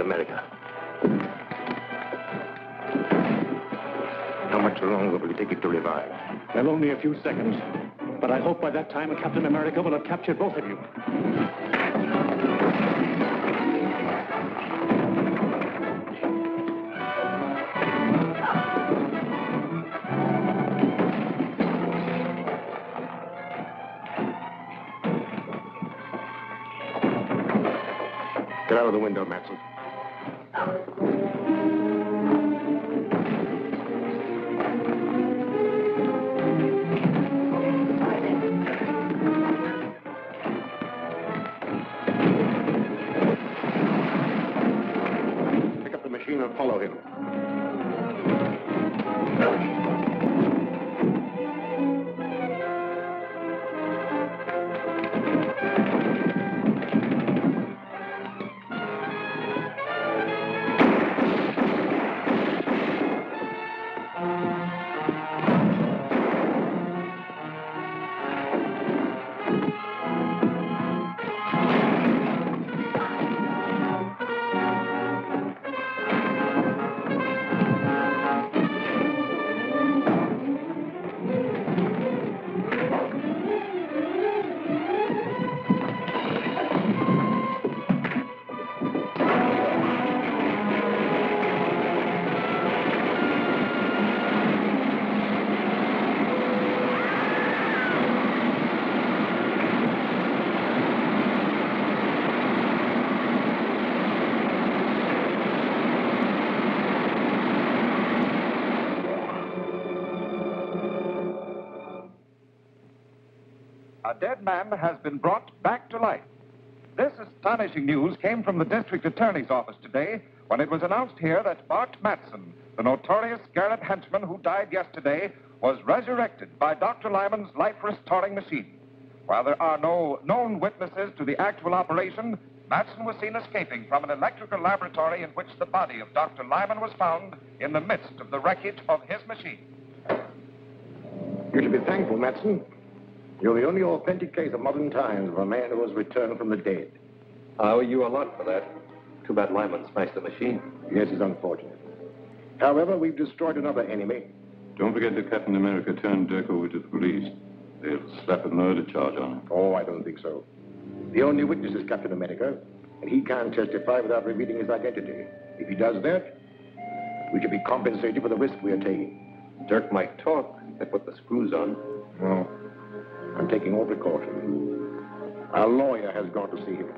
America. How much longer will it take it to revive? Well, only a few seconds. But I hope by that time Captain America will have captured both of you. Get out of the window, Matson. Pick up the machine and follow him. A dead man has been brought back to life. This astonishing news came from the district attorney's office today when it was announced here that Bart Matson, the notorious Garrett henchman who died yesterday, was resurrected by Dr. Lyman's life-restoring machine. While there are no known witnesses to the actual operation, Matson was seen escaping from an electrical laboratory in which the body of Dr. Lyman was found in the midst of the wreckage of his machine. You should be thankful, Matson. You're the only authentic case of modern times of a man who has returned from the dead. I owe you a lot for that. Too bad Lyman smashed the machine. Yes, it's unfortunate. However, we've destroyed another enemy. Don't forget that Captain America turned Dirk over to the police. They'll slap a murder charge on him. Oh, I don't think so. The only witness is Captain America, and he can't testify without revealing his identity. If he does that, we should be compensated for the risk we are taking. Dirk might talk. They put the screws on. No. I'm taking all precautions. Our lawyer has gone to see him.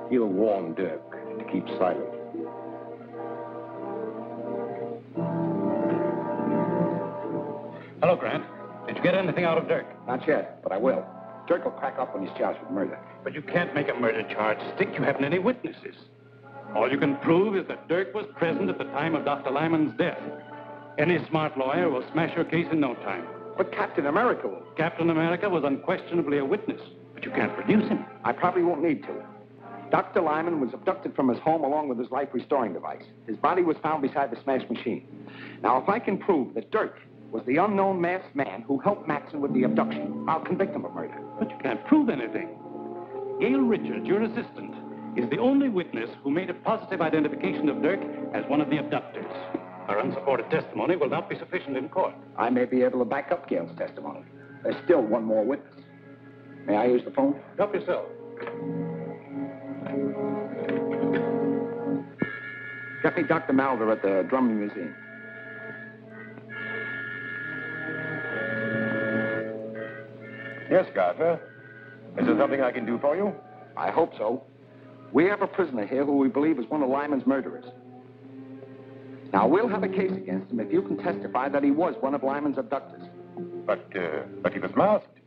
He'll warn Dirk to keep silent. Hello, Grant. Did you get anything out of Dirk? Not yet, but I will. Dirk will crack up when he's charged with murder. But you can't make a murder charge stick. You haven't any witnesses. All you can prove is that Dirk was present at the time of Dr. Lyman's death. Any smart lawyer will smash your case in no time. But Captain America will. Captain America was unquestionably a witness, but you can't produce him. I probably won't need to. Dr. Lyman was abducted from his home along with his life-restoring device. His body was found beside the smashed machine. Now, if I can prove that Dirk was the unknown masked man who helped Matson with the abduction, I'll convict him of murder. But you can't prove anything. Gail Richards, your assistant, is the only witness who made a positive identification of Dirk as one of the abductors. Her unsupported testimony will not be sufficient in court. I may be able to back up Gail's testimony. There's still one more witness. May I use the phone? Help yourself. Get me Dr. Malder at the Drummond Museum. Yes, Gardner. Is there something I can do for you? I hope so. We have a prisoner here who we believe is one of Lyman's murderers. Now, we'll have a case against him if you can testify that he was one of Lyman's abductors. But he was masked.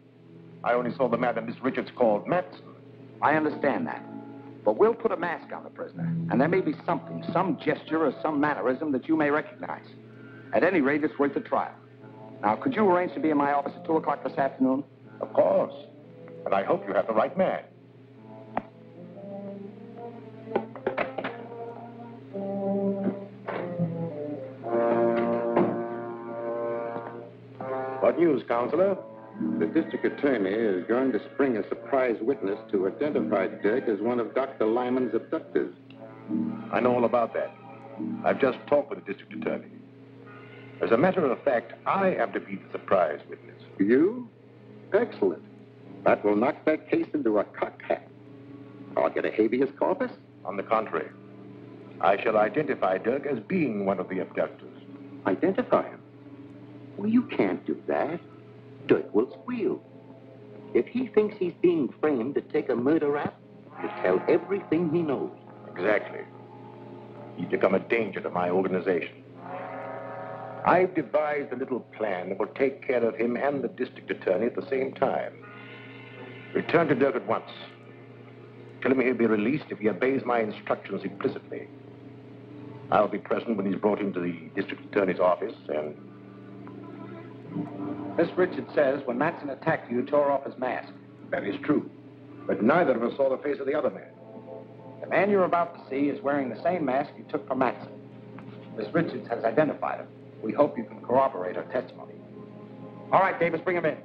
I only saw the man that Miss Richards called Matson. I understand that. But we'll put a mask on the prisoner, and there may be something, some gesture or some mannerism that you may recognize. At any rate, it's worth a trial. Now, could you arrange to be in my office at 2 o'clock this afternoon? Of course. And I hope you have the right man. What news, Counselor? The district attorney is going to spring a surprise witness to identify Dirk as one of Dr. Lyman's abductors. I know all about that. I've just talked with the district attorney. As a matter of fact, I am to be the surprise witness. You? Excellent. That will knock that case into a cocked hat. I'll get a habeas corpus. On the contrary, I shall identify Dirk as being one of the abductors. Identify him. Well, you can't do that. Dirk will squeal. If he thinks he's being framed to take a murder rap, he'll tell everything he knows. Exactly. He's become a danger to my organization. I've devised a little plan that will take care of him and the district attorney at the same time. Return to Dirk at once. Tell him he'll be released if he obeys my instructions implicitly. I'll be present when he's brought into the district attorney's office, and... Miss Richards says when Matson attacked you, you tore off his mask. That is true. But neither of us saw the face of the other man. The man you're about to see is wearing the same mask you took from Matson. Miss Richards has identified him. We hope you can corroborate her testimony. All right, Davis, bring him in.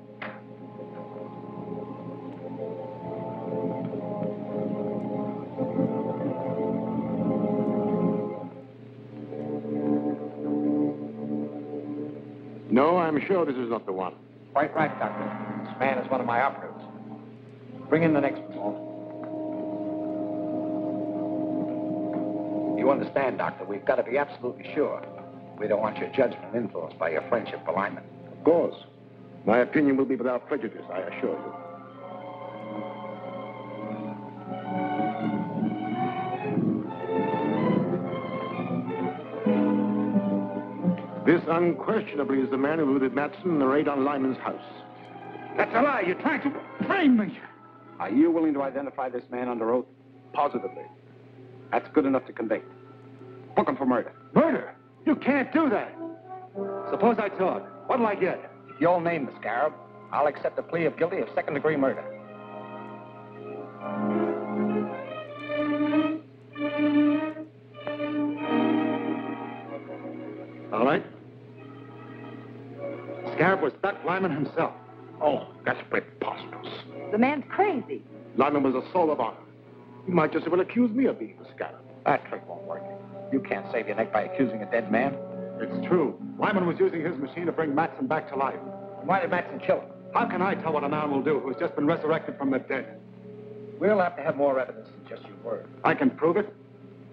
No, I'm sure this is not the one. Quite right, Doctor. This man is one of my operatives. Bring in the next one, Walt. You understand, Doctor, we've got to be absolutely sure. We don't want your judgment influenced by your friendship for Lyman. Of course. My opinion will be without prejudice, I assure you. This unquestionably is the man who looted Matson in the raid on Lyman's house. That's a lie. You're trying to frame me. Are you willing to identify this man under oath? Positively. That's good enough to convict. Book him for murder. Murder? You can't do that. Suppose I talk. What'll I get? If you'll name the Scarab, I'll accept a plea of guilty of second-degree murder. All right. Scarab was Doc Lyman himself. Oh, that's preposterous. The man's crazy. Lyman was a soul of honor. He might just as well accuse me of being the Scarab. That trick won't work. You can't save your neck by accusing a dead man. It's true. Lyman was using his machine to bring Matson back to life. Why did Matson kill him? How can I tell what a man will do who's just been resurrected from the dead? We'll have to have more evidence than just your word. I can prove it,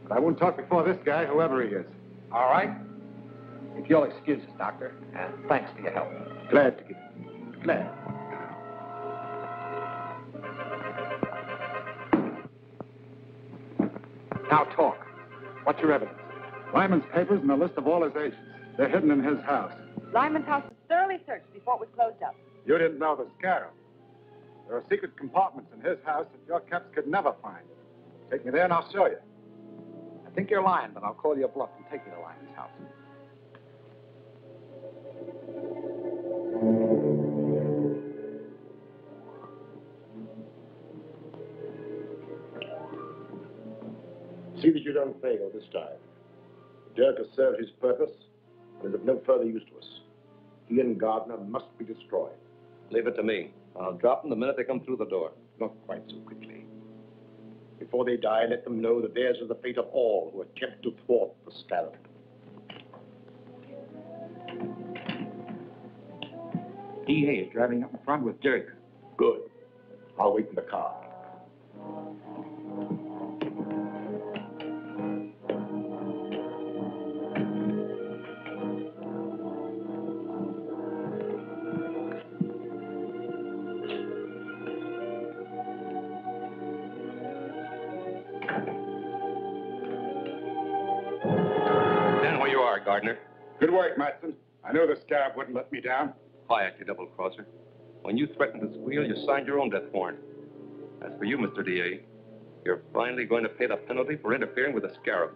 but I won't talk before this guy, whoever he is. All right? If you'll excuse us, Doctor, and thanks for your help. Glad to give it. Glad. Now talk. What's your evidence? Lyman's papers and a list of all his agents. They're hidden in his house. Lyman's house was thoroughly searched before it was closed up. You didn't know the Scarab. There are secret compartments in his house that your Caps could never find. Take me there and I'll show you. I think you're lying, but I'll call your bluff and take you to Lyman's house. See that you don't fail this time. Dirk has served his purpose and is of no further use to us. He and Gardner must be destroyed. Leave it to me. I'll drop them the minute they come through the door. Not quite so quickly. Before they die, let them know that theirs is the fate of all who attempt to thwart the Scarab. DA is driving up in front with Dirk. Good. I'll wait in the car. Stand where you are, Gardner. Good work, Matson. I knew the Scarab wouldn't let me down. Quiet, you double-crosser. When you threatened to squeal, you signed your own death warrant. As for you, Mr. DA, you're finally going to pay the penalty for interfering with the Scarab.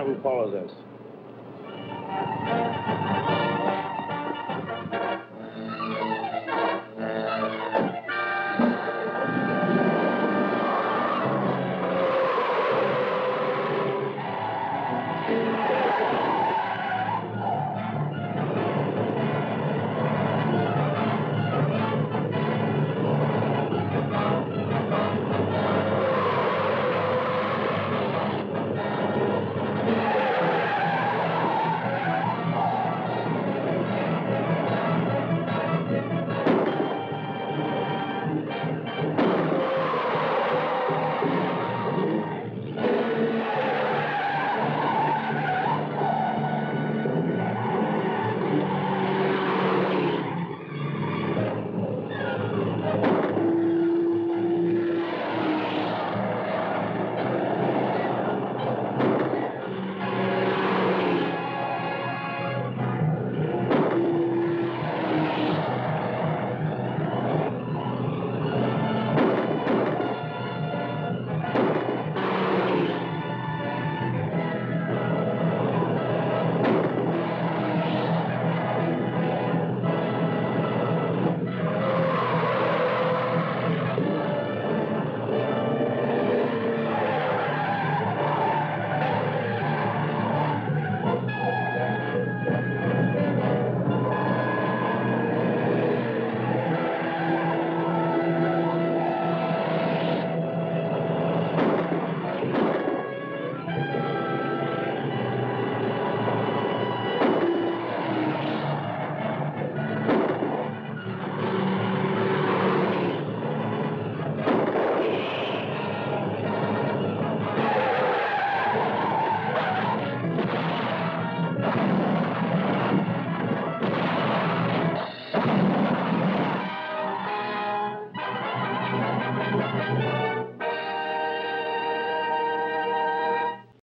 who follows us.